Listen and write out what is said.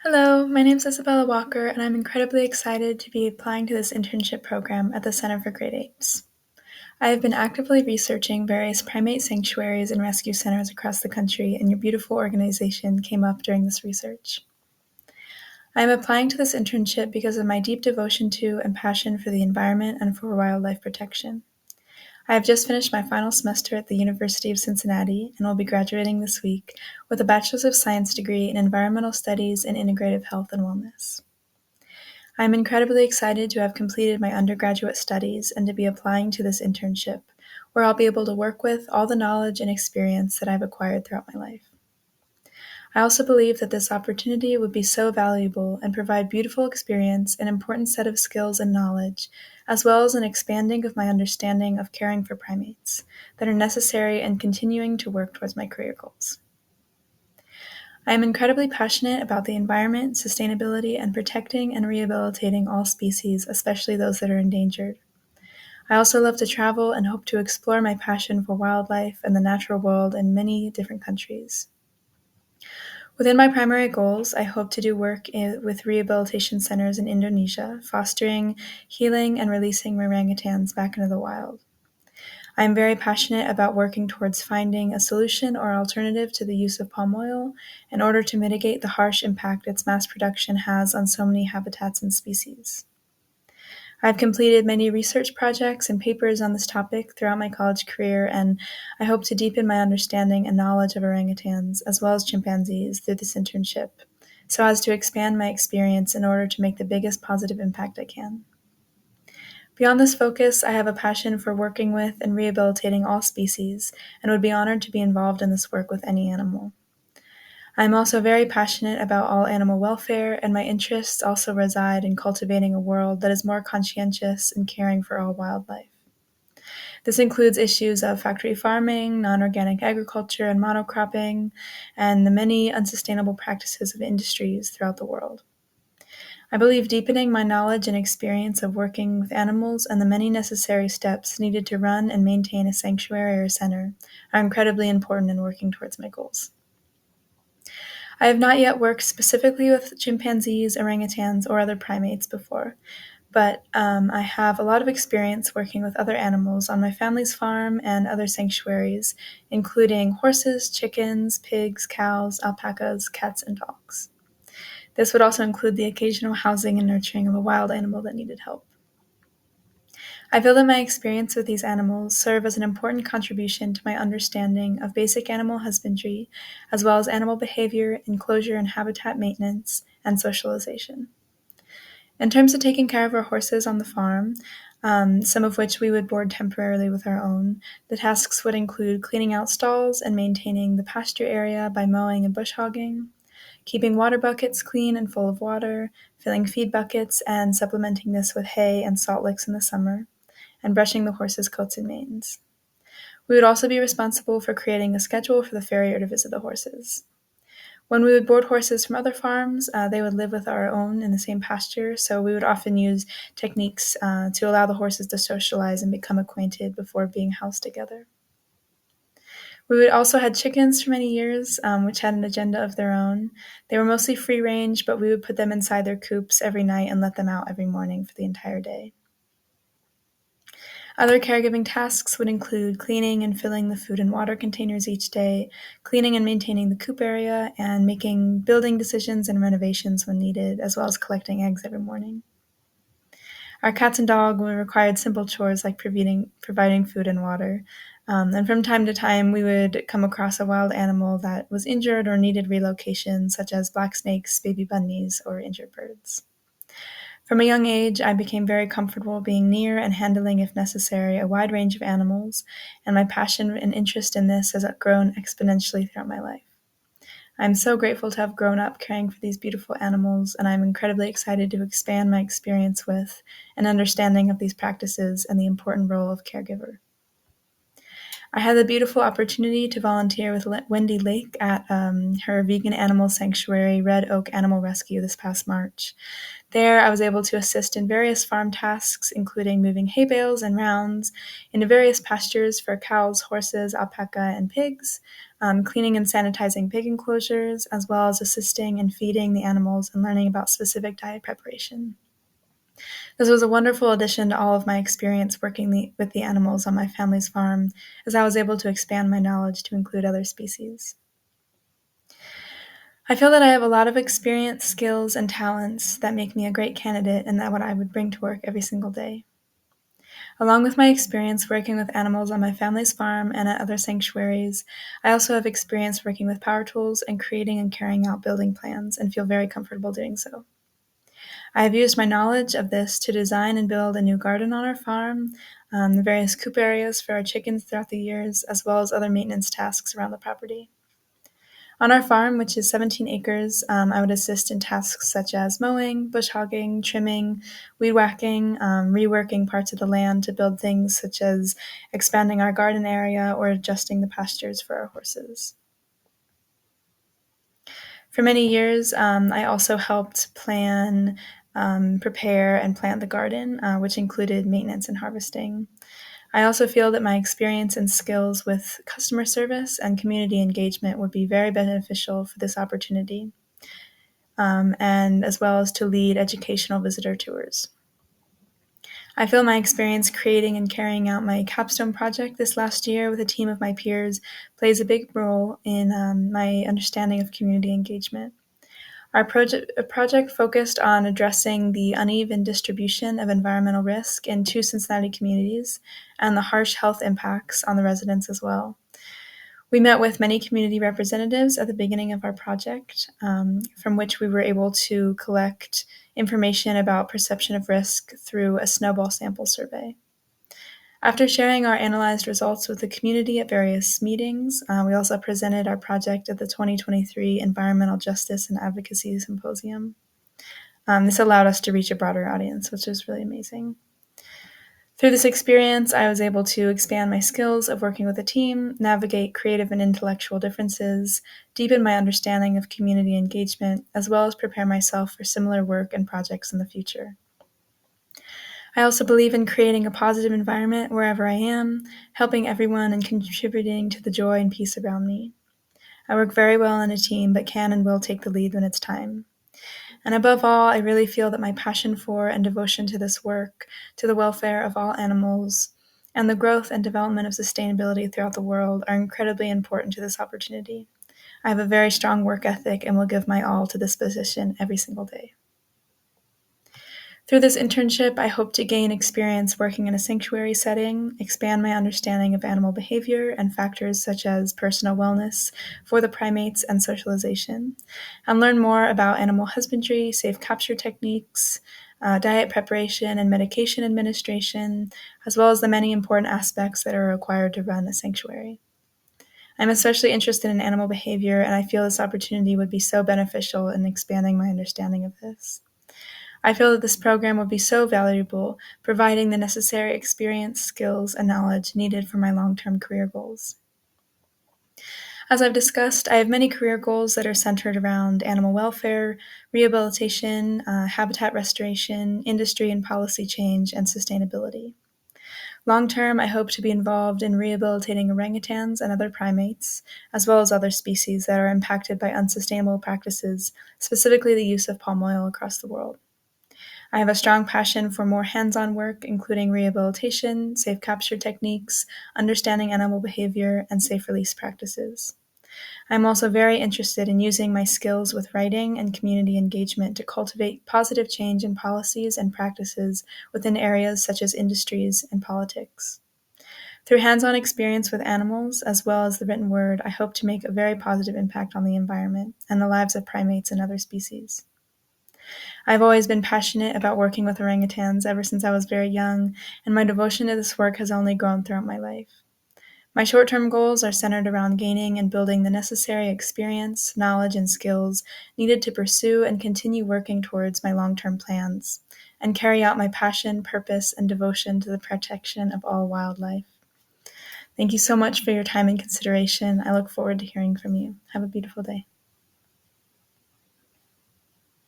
Hello, my name is Isabella Walker, and I'm incredibly excited to be applying to this internship program at the Center for Great Apes. I have been actively researching various primate sanctuaries and rescue centers across the country, and your beautiful organization came up during this research. I am applying to this internship because of my deep devotion to and passion for the environment and for wildlife protection. I have just finished my final semester at the University of Cincinnati and will be graduating this week with a Bachelor's of Science degree in Environmental Studies and Integrative Health and Wellness. I am incredibly excited to have completed my undergraduate studies and to be applying to this internship, where I'll be able to work with all the knowledge and experience that I've acquired throughout my life. I also believe that this opportunity would be so valuable and provide beautiful experience, an important set of skills and knowledge, as well as an expanding of my understanding of caring for primates that are necessary in continuing to work towards my career goals. I am incredibly passionate about the environment, sustainability, and protecting and rehabilitating all species, especially those that are endangered. I also love to travel and hope to explore my passion for wildlife and the natural world in many different countries. Within my primary goals, I hope to do work with rehabilitation centers in Indonesia, fostering, healing, and releasing orangutans back into the wild. I am very passionate about working towards finding a solution or alternative to the use of palm oil in order to mitigate the harsh impact its mass production has on so many habitats and species. I've completed many research projects and papers on this topic throughout my college career, and I hope to deepen my understanding and knowledge of orangutans as well as chimpanzees through this internship, so as to expand my experience in order to make the biggest positive impact I can. Beyond this focus, I have a passion for working with and rehabilitating all species, and would be honored to be involved in this work with any animal. I am also very passionate about all animal welfare, and my interests also reside in cultivating a world that is more conscientious and caring for all wildlife. This includes issues of factory farming, non-organic agriculture, and monocropping, and the many unsustainable practices of industries throughout the world. I believe deepening my knowledge and experience of working with animals and the many necessary steps needed to run and maintain a sanctuary or center are incredibly important in working towards my goals. I have not yet worked specifically with chimpanzees, orangutans, or other primates before, but I have a lot of experience working with other animals on my family's farm and other sanctuaries, including horses, chickens, pigs, cows, alpacas, cats, and dogs. This would also include the occasional housing and nurturing of a wild animal that needed help. I feel that my experience with these animals serve as an important contribution to my understanding of basic animal husbandry, as well as animal behavior, enclosure and habitat maintenance, and socialization. In terms of taking care of our horses on the farm, some of which we would board temporarily with our own, the tasks would include cleaning out stalls and maintaining the pasture area by mowing and bush hogging, keeping water buckets clean and full of water, filling feed buckets and supplementing this with hay and salt licks in the summer, and brushing the horses' coats and manes. We would also be responsible for creating a schedule for the farrier to visit the horses. When we would board horses from other farms, they would live with our own in the same pasture, so we would often use techniques to allow the horses to socialize and become acquainted before being housed together. We would also had chickens for many years, which had an agenda of their own. They were mostly free range, but we would put them inside their coops every night and let them out every morning for the entire day. Other caregiving tasks would include cleaning and filling the food and water containers each day, cleaning and maintaining the coop area, and making building decisions and renovations when needed, as well as collecting eggs every morning. Our cats and dog required simple chores like providing food and water. And from time to time, we would come across a wild animal that was injured or needed relocation, such as black snakes, baby bunnies, or injured birds. From a young age, I became very comfortable being near and handling, if necessary, a wide range of animals, and my passion and interest in this has grown exponentially throughout my life. I'm so grateful to have grown up caring for these beautiful animals, and I'm incredibly excited to expand my experience with and understanding of these practices and the important role of caregiver. I had the beautiful opportunity to volunteer with Wendy Lake at her vegan animal sanctuary, Red Oak Animal Rescue, this past March. There, I was able to assist in various farm tasks, including moving hay bales and rounds into various pastures for cows, horses, alpaca, and pigs, cleaning and sanitizing pig enclosures, as well as assisting in feeding the animals and learning about specific diet preparation. This was a wonderful addition to all of my experience working with the animals on my family's farm, as I was able to expand my knowledge to include other species. I feel that I have a lot of experience, skills, and talents that make me a great candidate and that what I would bring to work every single day. Along with my experience working with animals on my family's farm and at other sanctuaries, I also have experience working with power tools and creating and carrying out building plans and feel very comfortable doing so. I have used my knowledge of this to design and build a new garden on our farm, the various coop areas for our chickens throughout the years, as well as other maintenance tasks around the property. On our farm, which is 17 acres, I would assist in tasks such as mowing, bush hogging, trimming, weed whacking, reworking parts of the land to build things such as expanding our garden area or adjusting the pastures for our horses. For many years, I also helped plan, prepare, and plant the garden, which included maintenance and harvesting. I also feel that my experience and skills with customer service and community engagement would be very beneficial for this opportunity, and as well as to lead educational visitor tours. I feel my experience creating and carrying out my capstone project this last year with a team of my peers plays a big role in my understanding of community engagement. Our project focused on addressing the uneven distribution of environmental risk in 2 Cincinnati communities and the harsh health impacts on the residents as well. We met with many community representatives at the beginning of our project, from which we were able to collect information about perception of risk through a snowball sample survey. After sharing our analyzed results with the community at various meetings, we also presented our project at the 2023 Environmental Justice and Advocacy Symposium. This allowed us to reach a broader audience, which was really amazing. Through this experience, I was able to expand my skills of working with a team, navigate creative and intellectual differences, deepen my understanding of community engagement, as well as prepare myself for similar work and projects in the future. I also believe in creating a positive environment wherever I am, helping everyone and contributing to the joy and peace around me. I work very well in a team, but can and will take the lead when it's time. And above all, I really feel that my passion for and devotion to this work, to the welfare of all animals, and the growth and development of sustainability throughout the world are incredibly important to this opportunity. I have a very strong work ethic and will give my all to this position every single day. Through this internship, I hope to gain experience working in a sanctuary setting, expand my understanding of animal behavior and factors such as personal wellness for the primates and socialization, and learn more about animal husbandry, safe capture techniques, diet preparation and medication administration, as well as the many important aspects that are required to run a sanctuary. I'm especially interested in animal behavior, and I feel this opportunity would be so beneficial in expanding my understanding of this. I feel that this program will be so valuable, providing the necessary experience, skills, and knowledge needed for my long-term career goals. As I've discussed, I have many career goals that are centered around animal welfare, rehabilitation, habitat restoration, industry and policy change, and sustainability. Long-term, I hope to be involved in rehabilitating orangutans and other primates, as well as other species that are impacted by unsustainable practices, specifically the use of palm oil across the world. I have a strong passion for more hands-on work, including rehabilitation, safe capture techniques, understanding animal behavior, and safe release practices. I'm also very interested in using my skills with writing and community engagement to cultivate positive change in policies and practices within areas such as industries and politics. Through hands-on experience with animals, as well as the written word, I hope to make a very positive impact on the environment and the lives of primates and other species. I've always been passionate about working with orangutans ever since I was very young, and my devotion to this work has only grown throughout my life. My short-term goals are centered around gaining and building the necessary experience, knowledge, and skills needed to pursue and continue working towards my long-term plans, and carry out my passion, purpose, and devotion to the protection of all wildlife. Thank you so much for your time and consideration. I look forward to hearing from you. Have a beautiful day.